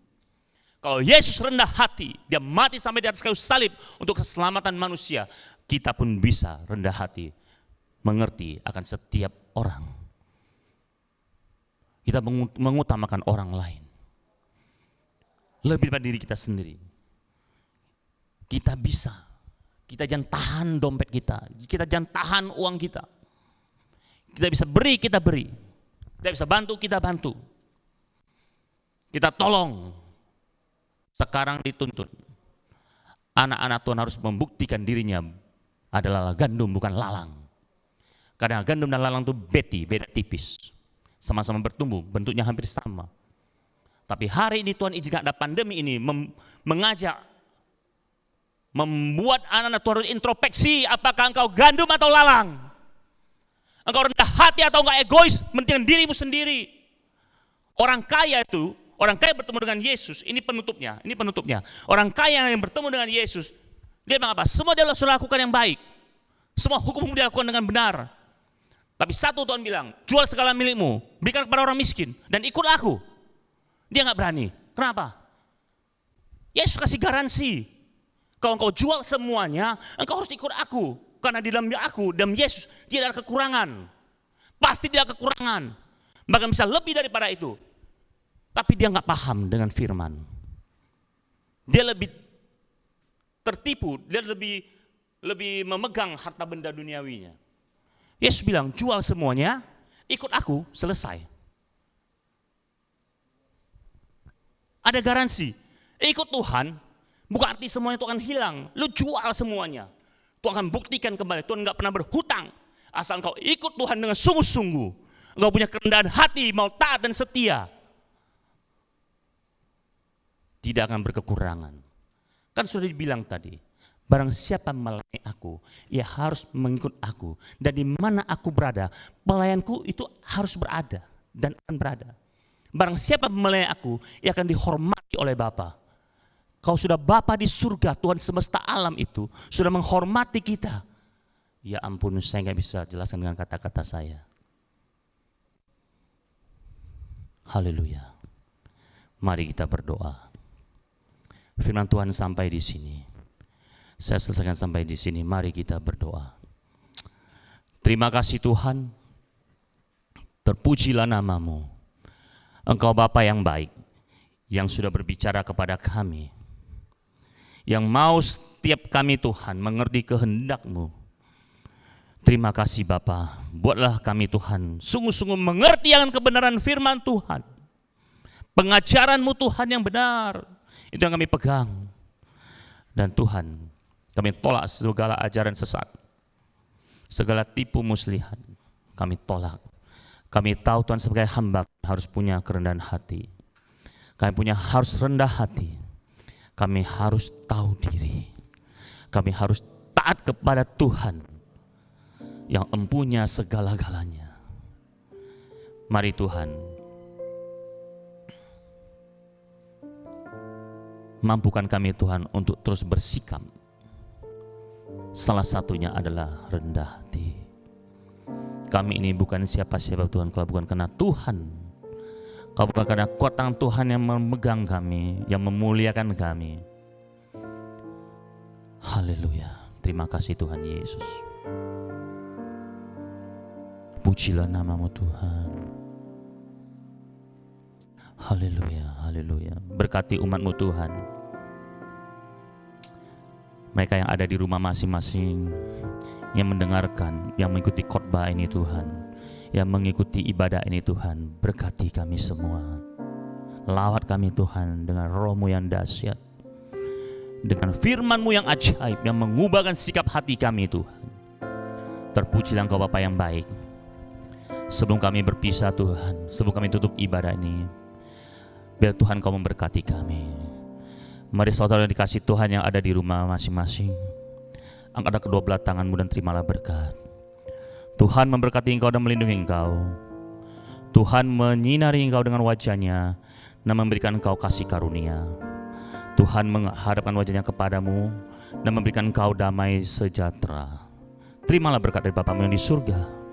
Kalau Yesus rendah hati, dia mati sampai di atas kayu salib untuk keselamatan manusia, kita pun bisa rendah hati, mengerti akan setiap orang. Kita mengutamakan orang lain lebih daripada diri kita sendiri. Kita bisa. Kita jangan tahan dompet kita. Kita jangan tahan uang kita. Kita bisa beri, kita beri. Kita bisa bantu, kita bantu. Kita tolong. Sekarang dituntut. Anak-anak Tuhan harus membuktikan dirinya adalah gandum bukan lalang. Karena gandum dan lalang itu beda tipis. Sama-sama bertumbuh, bentuknya hampir sama. Tapi hari ini Tuhan izinkan ada pandemi ini mengajak, membuat anak-anak Tuhan harus introspeksi, apakah engkau gandum atau lalang? Engkau rendah hati atau enggak egois, mentingkan dirimu sendiri. Orang kaya bertemu dengan Yesus, ini penutupnya. Orang kaya yang bertemu dengan Yesus, dia bilang apa? Semua dia sudah lakukan yang baik. Semua hukum dia lakukan dengan benar. Tapi satu Tuhan bilang, jual segala milikmu, berikan kepada orang miskin, dan ikutlah aku. Dia nggak berani. Kenapa? Yesus kasih garansi. Kalau engkau jual semuanya, engkau harus ikut aku. Karena di dalam aku, dalam Yesus, tidak ada kekurangan. Pasti tidak ada kekurangan. Bahkan bisa lebih daripada itu. Tapi dia nggak paham dengan firman. Dia lebih tertipu, dia lebih memegang harta benda duniawinya. Yesus bilang, jual semuanya, ikut aku, selesai. Ada garansi. Ikut Tuhan, bukan arti semuanya itu akan hilang. Lu jual semuanya. Tuhan akan buktikan kembali. Tuhan nggak pernah berhutang. Asal engkau ikut Tuhan dengan sungguh-sungguh. Engkau punya kerendahan hati, mau taat dan setia. Tidak akan berkekurangan. Kan sudah dibilang tadi, barang siapa melayani aku, ia harus mengikut aku. Dan di mana aku berada, pelayanku itu harus berada dan akan berada. Barang siapa melayani aku, ia akan dihormati oleh Bapa. Kau sudah Bapa di surga, Tuhan semesta alam itu sudah menghormati kita. Ya ampun, saya nggak bisa jelaskan dengan kata-kata saya. Haleluya. Mari kita berdoa. Firman Tuhan sampai di sini. Saya selesaikan sampai di sini. Mari kita berdoa. Terima kasih Tuhan. Terpujilah nama-Mu. Engkau Bapa yang baik, yang sudah berbicara kepada kami, yang mau setiap kami Tuhan mengerti kehendak-Mu. Terima kasih Bapa, buatlah kami Tuhan sungguh-sungguh mengerti akan kebenaran firman Tuhan. Pengajaran-Mu Tuhan yang benar, itu yang kami pegang. Dan Tuhan, kami tolak segala ajaran sesat, segala tipu muslihat, kami tolak. Kami tahu Tuhan sebagai hamba harus punya kerendahan hati. Kami harus rendah hati. Kami harus tahu diri. Kami harus taat kepada Tuhan yang empunya segala-galanya. Mari Tuhan, mampukan kami Tuhan untuk terus bersikap. Salah satunya adalah rendah hati. Kami ini bukan siapa-siapa Tuhan, kalau bukan karena Tuhan. Kalau bukan karena kuat tangan Tuhan yang memegang kami, yang memuliakan kami. Haleluya. Terima kasih Tuhan Yesus. Pujilah namamu Tuhan. Haleluya, haleluya. Berkati umatmu Tuhan. Mereka yang ada di rumah masing-masing, yang mendengarkan, yang mengikuti khotbah ini Tuhan, yang mengikuti ibadah ini Tuhan, berkati kami semua. Lawat kami Tuhan dengan roh-Mu yang dahsyat, dengan firman-Mu yang ajaib, yang mengubahkan sikap hati kami Tuhan. Terpujilah Engkau Bapa yang baik. Sebelum kami berpisah Tuhan, sebelum kami tutup ibadah ini, biar Tuhan Kau memberkati kami. Mari saudara dikasih Tuhan yang ada di rumah masing-masing, angkatlah kedua belah tanganmu dan terimalah berkat. Tuhan memberkati engkau dan melindungi engkau. Tuhan menyinari engkau dengan wajah-Nya dan memberikan engkau kasih karunia. Tuhan menghadapkan wajah-Nya kepadamu dan memberikan engkau damai sejahtera. Terimalah berkat dari Bapa-Mu yang di surga.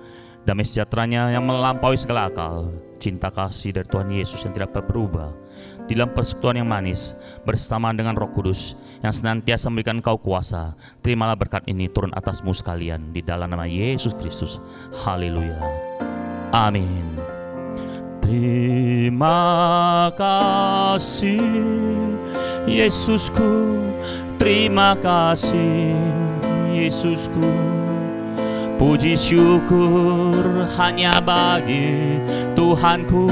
Damai sejahtera-Nya yang melampaui segala akal, cinta kasih dari Tuhan Yesus yang tidak berubah, di dalam persekutuan yang manis bersamaan dengan Roh Kudus yang senantiasa memberikan engkau kuasa. Terimalah berkat ini turun atasmu sekalian di dalam nama Yesus Kristus. Haleluya. Amin. Terima kasih Yesusku, terima kasih Yesusku. Puji syukur hanya bagi Tuhanku.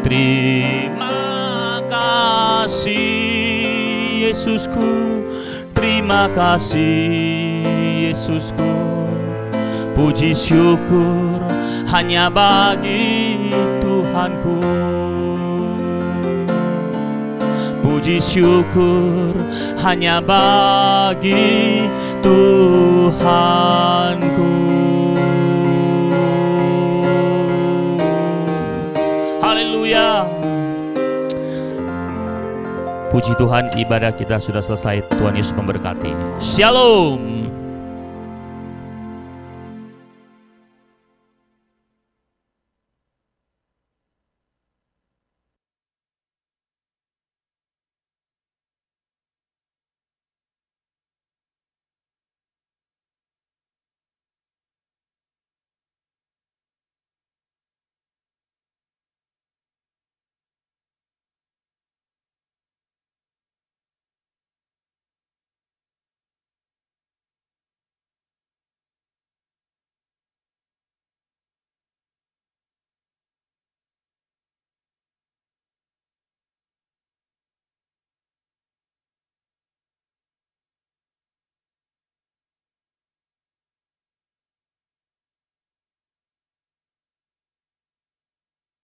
Terima kasih Yesusku, terima kasih Yesusku. Puji syukur hanya bagi Tuhanku. Puji syukur hanya bagi Tuhanku. Haleluya. Puji Tuhan, ibadah kita sudah selesai. Tuhan Yesus memberkati. Shalom.